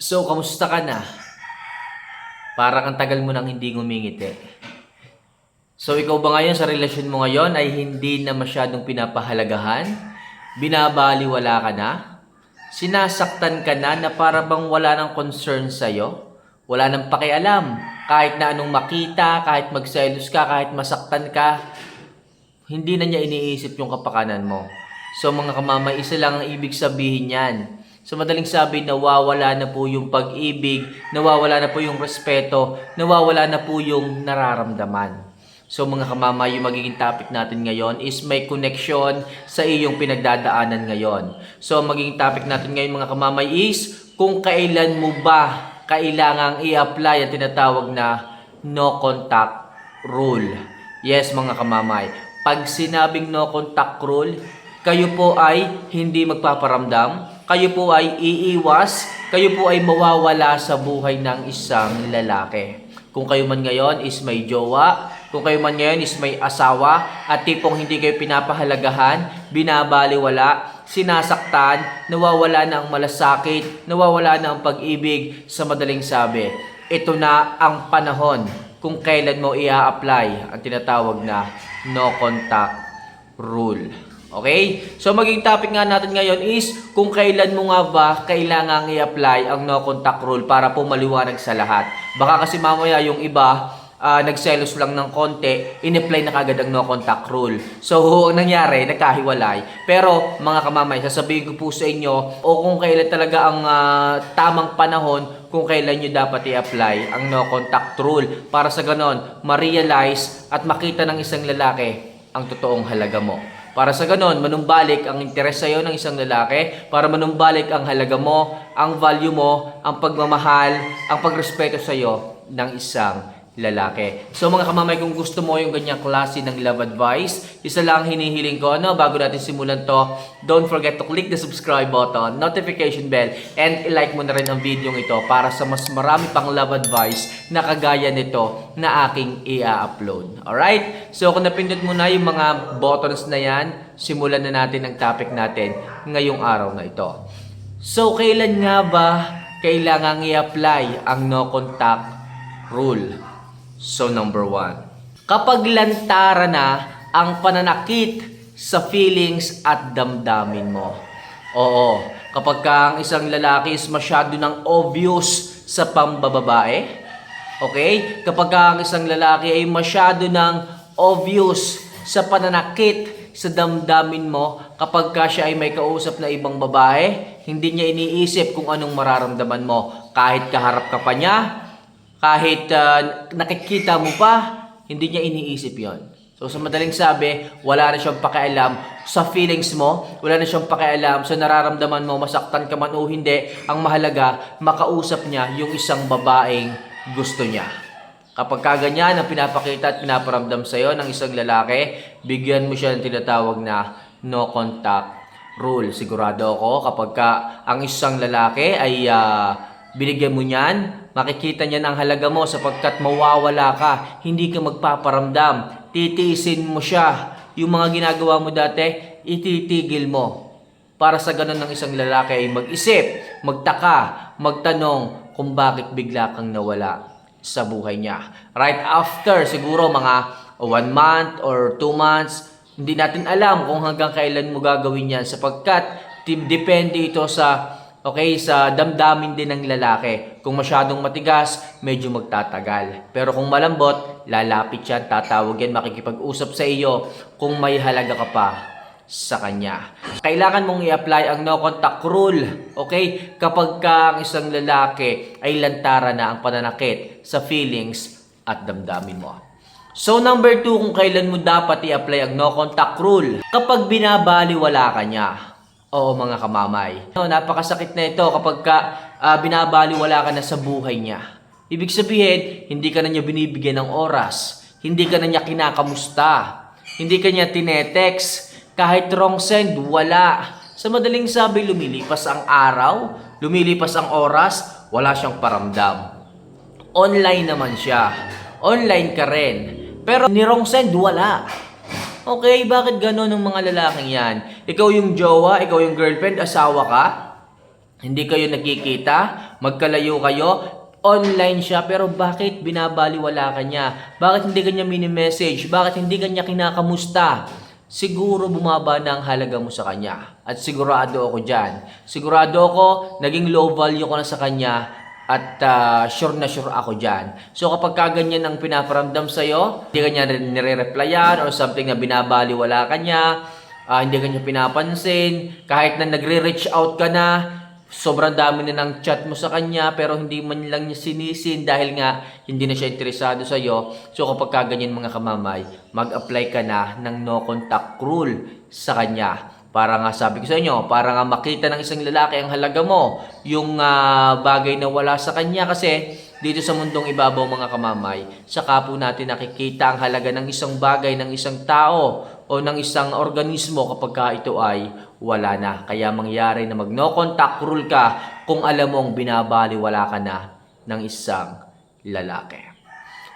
So, kamusta ka na? Parang ang tagal mo nang hindi ngumingiti. So, ikaw ba ngayon sa relasyon mo ngayon ay hindi na masyadong pinapahalagahan? Binabaliwala ka na? Sinasaktan ka na para bang wala ng concern sa'yo? Wala nang pakialam. Kahit na anong makita, kahit magselos ka, kahit masaktan ka, hindi na niya iniisip yung kapakanan mo. So mga kamamay, isa lang ang ibig sabihin yan. So madaling sabi, nawawala na po yung pag-ibig, nawawala na po yung respeto, nawawala na po yung nararamdaman. So mga kamamay, yung magiging topic natin ngayon is may connection sa iyong pinagdadaanan ngayon. So magiging topic natin ngayon mga kamamay is kung kailan mo ba kailangang i-apply ang tinatawag na no contact rule. Yes mga kamamay, pag sinabing no contact rule, kayo po ay hindi magpaparamdam, kayo po ay iiwas, kayo po ay mawawala sa buhay ng isang lalaki. Kung kayo man ngayon is may jowa, kung kayo man ngayon is may asawa, at tipong hindi kayo pinapahalagahan, binabaliwala, sinasaktan, nawawala na ang malasakit, nawawala na ang pag-ibig, sa madaling sabi, ito na ang panahon kung kailan mo i-apply ang tinatawag na no contact rule. Okay? So maging topic nga natin ngayon is kung kailan mo nga ba kailangang i-apply ang no contact rule para po maliwanag sa lahat. Baka kasi mamaya yung iba nagselos lang ng konti, in-apply na kagad ang no contact rule. So ang nangyari, nagkahiwalay. Pero mga kamamay, sasabihin ko po sa inyo o kung kailan talaga ang tamang panahon kung kailan nyo dapat i-apply ang no contact rule para sa ganon, ma-realize at makita ng isang lalaki ang totoong halaga mo. Para sa ganon, manumbalik ang interes sa'yo ng isang lalaki, para manumbalik ang halaga mo, ang value mo, ang pagmamahal, ang pagrespeto sa'yo ng isang lalaki. So mga kamamay, kung gusto mo yung ganyang klase ng love advice, isa lang hinihiling ko, bago natin simulan to, don't forget to click the subscribe button, notification bell, and i-like mo na rin ang video ito para sa mas marami pang love advice na kagaya nito na aking i-upload. Alright? So kung napindot mo na yung mga buttons na yan, simulan na natin ang topic natin ngayong araw na ito. So kailan nga ba kailangang i-apply ang no contact rule? So number 1, kapag lantara na ang pananakit sa feelings at damdamin mo. Oo, kapag ang isang lalaki is masyado ng obvious sa pambababae. Okay? Kapag ang isang lalaki ay masyado ng obvious sa pananakit sa damdamin mo, kapag siya ay may kausap na ibang babae, hindi niya iniisip kung anong mararamdaman mo. Kahit kaharap ka pa niya, kahit nakikita mo pa, hindi niya iniisip yon. So sa madaling sabi, wala na siyang pakialam sa feelings mo, wala na siyang pakialam sa nararamdaman mo, masaktan ka man o hindi. Ang mahalaga, makausap niya yung isang babaeng gusto niya. Kapag kaganyan ang pinapakita at pinaparamdam sa'yo ng isang lalaki, bigyan mo siya ng tinatawag na no contact rule. Sigurado ako kapag ang isang lalaki ay binigyan mo niyan, makikita niya ang halaga mo sapagkat mawawala ka, hindi ka magpaparamdam, titiisin mo siya. Yung mga ginagawa mo dati, ititigil mo. Para sa ganun ng isang lalaki ay mag-isip, magtaka, magtanong kung bakit bigla kang nawala sa buhay niya. Right after, siguro mga 1 month or 2 months, hindi natin alam kung hanggang kailan mo gagawin yan sapagkat depende ito sa sa damdamin din ng lalaki. Kung masyadong matigas, medyo magtatagal. Pero kung malambot, lalapit yan, tatawag yan, makikipag-usap sa iyo kung may halaga ka pa sa kanya. Kailangan mong i-apply ang no contact rule. Okay? Kapag ang isang lalaki ay lantara na ang pananakit sa feelings at damdamin mo. So number 2, kung kailan mo dapat i-apply ang no contact rule. Kapag binabaliwala ka niya. Oo mga kamamay. Napakasakit na ito kapag binabaliwala ka na sa buhay niya. Ibig sabihin, hindi ka na niya binibigyan ng oras. Hindi ka na niya kinakamusta. Hindi ka niya tinetext. Kahit wrong send, wala. Sa madaling sabi, lumilipas ang araw, lumilipas ang oras, wala siyang paramdam. Online naman siya. Online ka rin. Pero ni wrong send, wala. Okay, bakit gano'n ng mga lalaking yan? Ikaw yung jowa, ikaw yung girlfriend, asawa ka, hindi kayo nagkikita, Magkalayo kayo, online siya, pero bakit binabaliwala ka niya? Bakit hindi kanya mini-message? Bakit hindi kanya kinakamusta? Siguro bumaba na ang halaga mo sa kanya. At sigurado ako dyan. Sigurado ako, naging low value ko na sa kanya. At sure na sure ako dyan. So kapag kaganyan ang pinaparamdam sa'yo, hindi kanya nire-replyan or something na binabaliwala ka niya, hindi kanya pinapansin, kahit na nagre-reach out ka na, sobrang dami na ng chat mo sa kanya pero hindi man lang niya sinisin dahil nga hindi na siya interesado sa iyo. So kapag kaganyan mga kamamay, mag-apply ka na ng no contact rule sa kanya. Para nga sabi ko sa inyo, para nga makita ng isang lalaki ang halaga mo, yung bagay na wala sa kanya kasi dito sa mundong ibabaw mga kamamay, saka po natin nakikita ang halaga ng isang bagay, ng isang tao o ng isang organismo kapag ka ito ay wala na. Kaya mangyari na mag no contact rule ka kung alam mong binabaliwala ka na ng isang lalaki.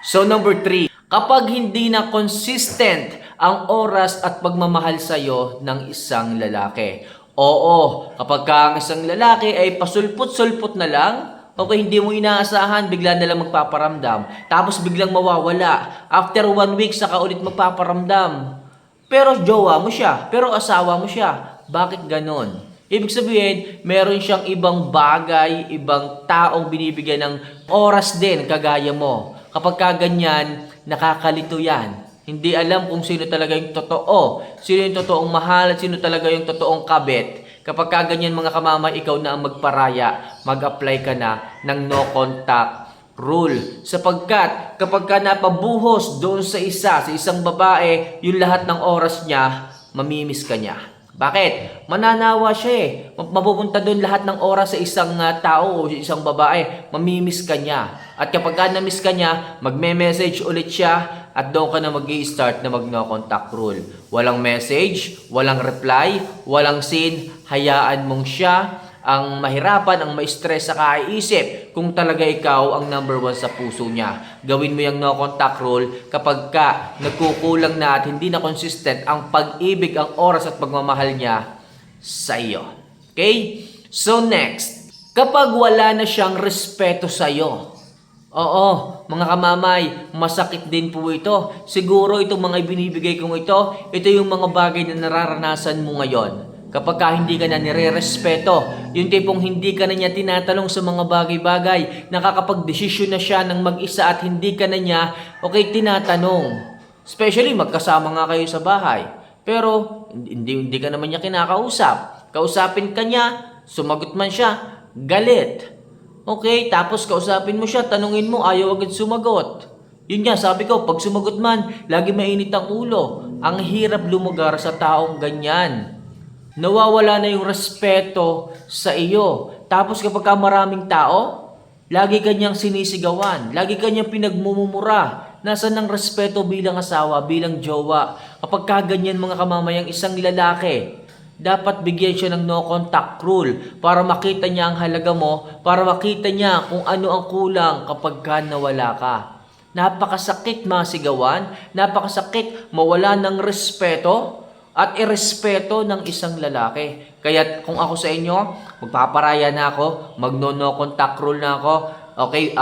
So number 3, kapag hindi na consistent ang oras at pagmamahal sa iyo ng isang lalaki. Oo, kapag ang isang lalaki ay pasulpot-sulpot na lang, okay, hindi mo inaasahan, bigla na lang magpaparamdam. Tapos biglang mawawala. After 1 week, saka ulit magpaparamdam. Pero jowa mo siya, pero asawa mo siya. Bakit ganon? Ibig sabihin, meron siyang ibang bagay, ibang taong binibigyan ng oras din, kagaya mo. Kapag kaganyan, nakakalito yan. Hindi alam kung sino talaga yung totoo, sino yung totoong mahal, at sino talaga yung totoong kabit. Kapag kaganyan mga kamamay, ikaw na ang magparaya, mag-apply ka na ng no contact rule. Sapagkat kapag ka napabuhos doon sa isang babae, yung lahat ng oras niya, mamimiss ka niya. Bakit? Mananawa siya eh. Mapupunta doon lahat ng oras sa isang tao o isang babae. Mamimiss ka niya. At kapag ka na-miss ka niya, magme-message ulit siya at doon ka na mag-i-start na mag-no contact rule. Walang message, walang reply, walang scene. Hayaan mong siya ang mahirapan, ang ma-stress sa kaiisip kung talaga ikaw ang number 1 sa puso niya. Gawin mo yung no contact rule kapag ka nagkukulang na at hindi na consistent ang pag-ibig, ang oras at pagmamahal niya sa iyo. Okay? So next, kapag wala na siyang respeto sa iyo. Oo, mga kamamay, masakit din po ito. Siguro itong mga ibinibigay kong ito yung mga bagay na nararanasan mo ngayon. Kapag ka hindi ka na nire-respeto, yung tipong hindi ka na niya tinatalong sa mga bagay-bagay, nakakapag-desisyon na siya ng mag-isa at hindi ka na niya, okay, tinatanong. Especially, magkasama nga kayo sa bahay. Pero, hindi ka naman niya kinakausap. Kausapin ka niya, sumagot man siya, galit. Okay, tapos kausapin mo siya, tanungin mo, ayaw agad sumagot. Yun nga, sabi ko, pag sumagot man, lagi mainit ang ulo. Ang hirap lumugar sa taong ganyan. Nawawala na yung respeto sa iyo. Tapos kapag ka maraming tao, lagi kanyang sinisigawan, lagi kanyang pinagmumura. Nasaan ang respeto bilang asawa, bilang jowa? Kapag kaganyan mga kamamayang isang lalaki, dapat bigyan siya ng no contact rule para makita niya ang halaga mo, para makita niya kung ano ang kulang kapag ka nawala ka. Napakasakit masigawan, napakasakit mawala ng respeto at irespeto ng isang lalaki. Kaya kung ako sa inyo, magpaparaya na ako, mag-no contact rule na ako, okay,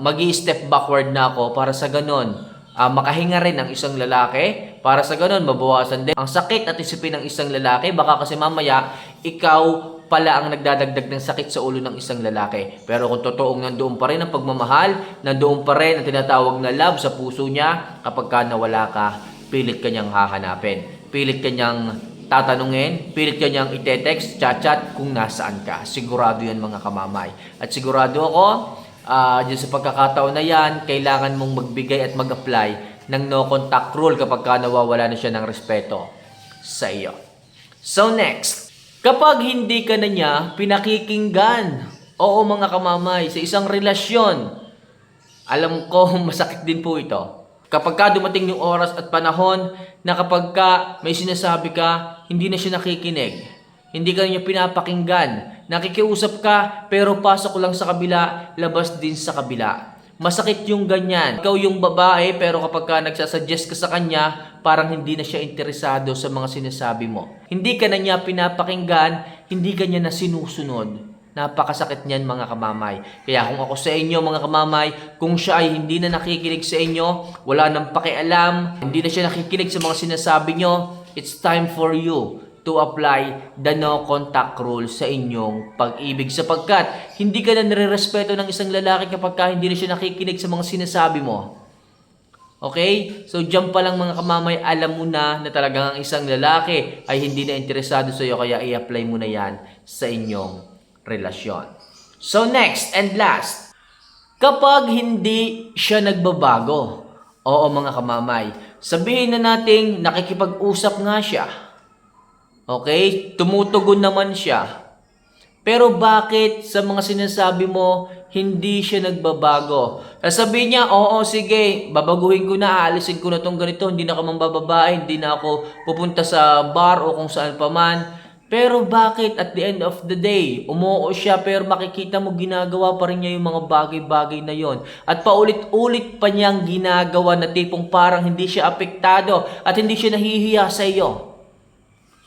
mag-i-step backward na ako para sa ganun. Makahinga rin ang isang lalaki, para sa ganun, mabawasan din ang sakit at isipin ng isang lalaki. Baka kasi mamaya, ikaw pala ang nagdadagdag ng sakit sa ulo ng isang lalaki. Pero kung totoong nandoon pa rin ang pagmamahal, nandoon pa rin ang tinatawag na love sa puso niya, kapag ka nawala ka, pilit kanyang hahanapin. Pilit kanyang tatanungin, pilit kanyang ite-text, chat-chat kung nasaan ka. Sigurado yan mga kamamay. At sigurado ako, dyan sa pagkakataon na yan, kailangan mong magbigay at mag-apply ng no contact rule kapag ka nawawala na siya ng respeto sa iyo. So next, kapag hindi ka na niya pinakikinggan, oo mga kamamay, sa isang relasyon, alam ko masakit din po ito. Kapag ka dumating yung oras at panahon na kapag ka may sinasabi ka, hindi na siya nakikinig. Hindi ka niya pinapakinggan. Nakikiusap ka, pero pasok lang sa kabila, labas din sa kabila. Masakit yung ganyan. Ikaw yung babae, pero kapag ka nagsasuggest ka sa kanya, parang hindi na siya interesado sa mga sinasabi mo. Hindi ka na niya pinapakinggan, hindi ka niya na sinusunod. Napakasakit niyan mga kamamay. Kaya kung ako sa inyo mga kamamay, kung siya ay hindi na nakikinig sa inyo, wala nang pakialam, hindi na siya nakikinig sa mga sinasabi nyo, it's time for you to apply the no contact rule sa inyong pag-ibig, sapagkat hindi ka na nire-respeto ng isang lalaki kapag hindi na siya nakikinig sa mga sinasabi mo. Okay? So, diyan pa lang mga kamamay, alam mo na talagang ang isang lalaki ay hindi na interesado sa iyo, kaya i-apply mo na yan sa inyong relasyon. So, next and last, kapag hindi siya nagbabago, oo mga kamamay, sabihin na nating nakikipag-usap nga siya. Okay? Tumutugon naman siya. Pero bakit sa mga sinasabi mo, hindi siya nagbabago? Sabihin niya, oo, sige, babaguhin ko na, aalisin ko na tong ganito, hindi na ako mambababae, hindi na ako pupunta sa bar o kung saan pa man. Pero bakit at the end of the day, umuo siya pero makikita mo ginagawa pa rin niya yung mga bagay-bagay na yon. At paulit-ulit pa niyang ginagawa na tipong parang hindi siya apektado at hindi siya nahihiya sa iyo.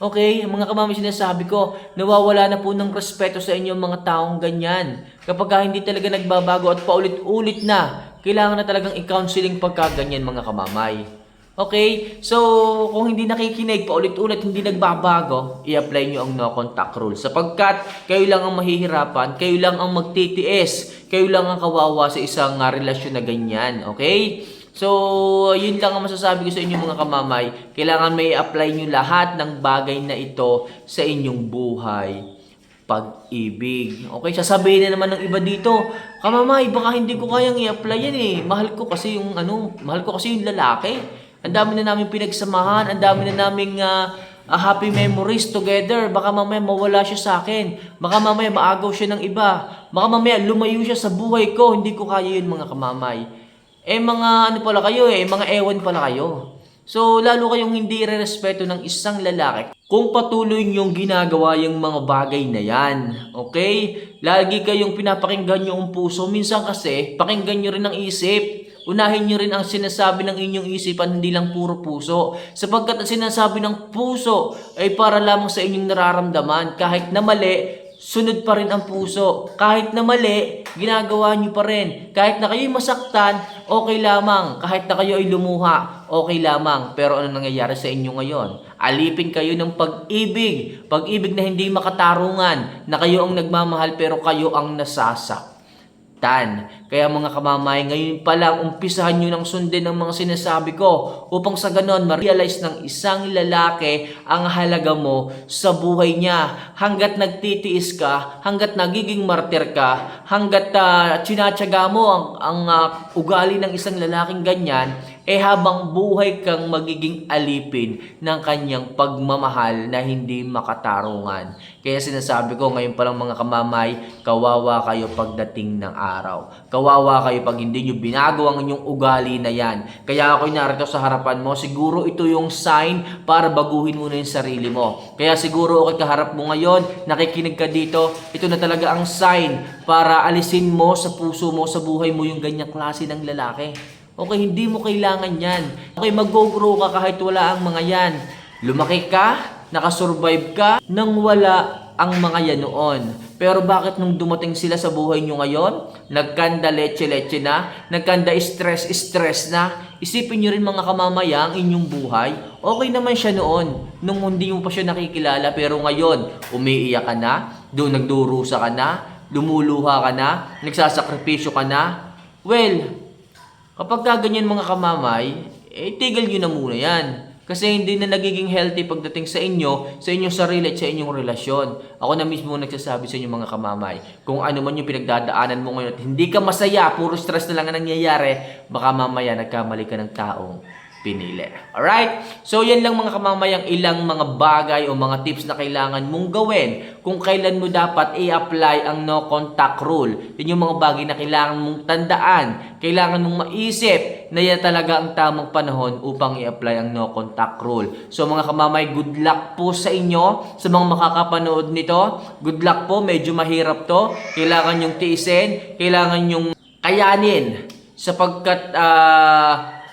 Okay, mga kamamay, sinasabi ko, nawawala na po ng respeto sa inyo mga taong ganyan. Kapag hindi talaga nagbabago at paulit-ulit na, kailangan na talagang i-counseling pagka ganyan mga kamamay. Okay, so kung hindi nakikinig, paulit-ulit hindi nagbabago, i-apply nyo ang no contact rule. Sapagkat kayo lang ang mahihirapan, kayo lang ang magtitiis, kayo lang ang kawawa sa isang relasyon na ganyan. Okay? So, yun lang ang masasabi ko sa inyo mga kamamay. Kailangan may apply nyo lahat ng bagay na ito sa inyong buhay. Pag-ibig. Okay, sasabihin na naman ng iba dito, kamamay, baka hindi ko kayang i-apply yan eh. Mahal ko kasi yung lalaki. Ang dami na namin pinagsamahan, ang dami na naming happy memories together. Baka mamaya mawala siya sa akin. Baka mamaya maagaw siya ng iba. Baka mamaya lumayo siya sa buhay ko. Hindi ko kaya yun mga kamamay. Mga pala kayo mga ewan pala kayo. So, lalo kayong hindi re-respeto ng isang lalaki kung patuloy niyong ginagawa yung mga bagay na yan. Okay? Lagi kayong pinapakinggan yung puso. Minsan kasi, pakinggan nyo rin ang isip. Unahin nyo rin ang sinasabi ng inyong isipan, hindi lang puro puso. Sapagkat ang sinasabi ng puso ay para lamang sa inyong nararamdaman. Kahit na mali, sunod pa rin ang puso. Kahit na mali, ginagawa nyo pa rin. Kahit na kayo'y masaktan, okay lamang. Kahit na kayo ay lumuha, okay lamang. Pero ano nangyayari sa inyo ngayon? Alipin kayo ng pag-ibig. Pag-ibig na hindi makatarungan. Na kayo ang nagmamahal pero kayo ang nasasaktan. Kaya mga kamamay, ngayon pa lang umpisahan nyo ng sundin ng mga sinasabi ko upang sa ganon ma-realize ng isang lalaki ang halaga mo sa buhay niya. Hanggat nagtitiis ka, hanggat nagiging martir ka, hanggat tsinatsaga mo ang ugali ng isang lalaking ganyan, habang buhay kang magiging alipin ng kanyang pagmamahal na hindi makatarungan. Kaya sinasabi ko ngayon pa lang mga kamamay, kawawa kayo pagdating ng araw. Kawawa kayo pag hindi nyo binago ang inyong ugali na yan. Kaya ako'y narito sa harapan mo, siguro ito yung sign para baguhin mo na yung sarili mo. Kaya siguro ako'y kaharap mo ngayon, nakikinig ka dito, ito na talaga ang sign para alisin mo sa puso mo, sa buhay mo yung ganyang klase ng lalaki. Okay, hindi mo kailangan yan. Okay, mag-go-grow ka kahit wala ang mga yan. Lumaki ka, nakasurvive ka, nang wala ang mga yan noon. Pero bakit nung dumating sila sa buhay nyo ngayon, nagkanda leche-leche na, nagkanda stress na, isipin nyo rin mga kamamaya ang inyong buhay. Okay naman siya noon, nung hindi mo pa siya nakikilala, pero ngayon, umiiyak ka na, doon nagdurusa ka na, lumuluha ka na, nagsasakripisyo ka na. Well, kapag ganyan mga kamamay, tigil nyo na muna yan. Kasi hindi na nagiging healthy pagdating sa inyo, sa inyong sarili at sa inyong relasyon. Ako na mismo nagsasabi sa inyo mga kamamay, kung ano man yung pinagdadaanan mo ngayon at hindi ka masaya, puro stress na lang ang nangyayari, baka mamaya nagkamali ka ng taong pinili. Alright? So, yan lang mga kamamayang ilang mga bagay o mga tips na kailangan mong gawin kung kailan mo dapat i-apply ang no contact rule. Yan yung mga bagay na kailangan mong tandaan, kailangan mong maisip na yan talaga ang tamang panahon upang i-apply ang no contact rule. So, mga kamamay, good luck po sa inyo, sa mga makakapanood nito. Good luck po, medyo mahirap to. Kailangan yung tiisin, kailangan yung kayanin sapagkat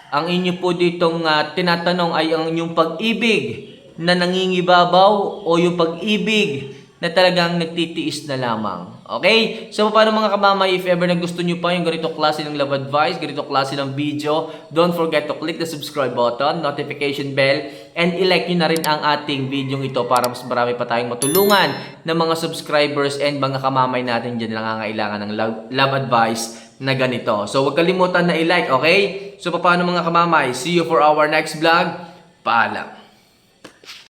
ang inyo po ditong tinatanong ay ang inyong pag-ibig na nangingibabaw o yung pag-ibig na talagang nagtitiis na lamang. Okay? So, paano mga kamamay, if ever na gusto nyo pa yung ganito klase ng love advice, ganito klase ng video, don't forget to click the subscribe button, notification bell, and i-like nyo na rin ang ating video ito para mas marami pa tayong matulungan ng mga subscribers and mga kamamay natin dyan na nangangailangan ng love advice na ganito. So, huwag kalimutan na i-like, okay? So, paano mga kamamay? See you for our next vlog. Paalam.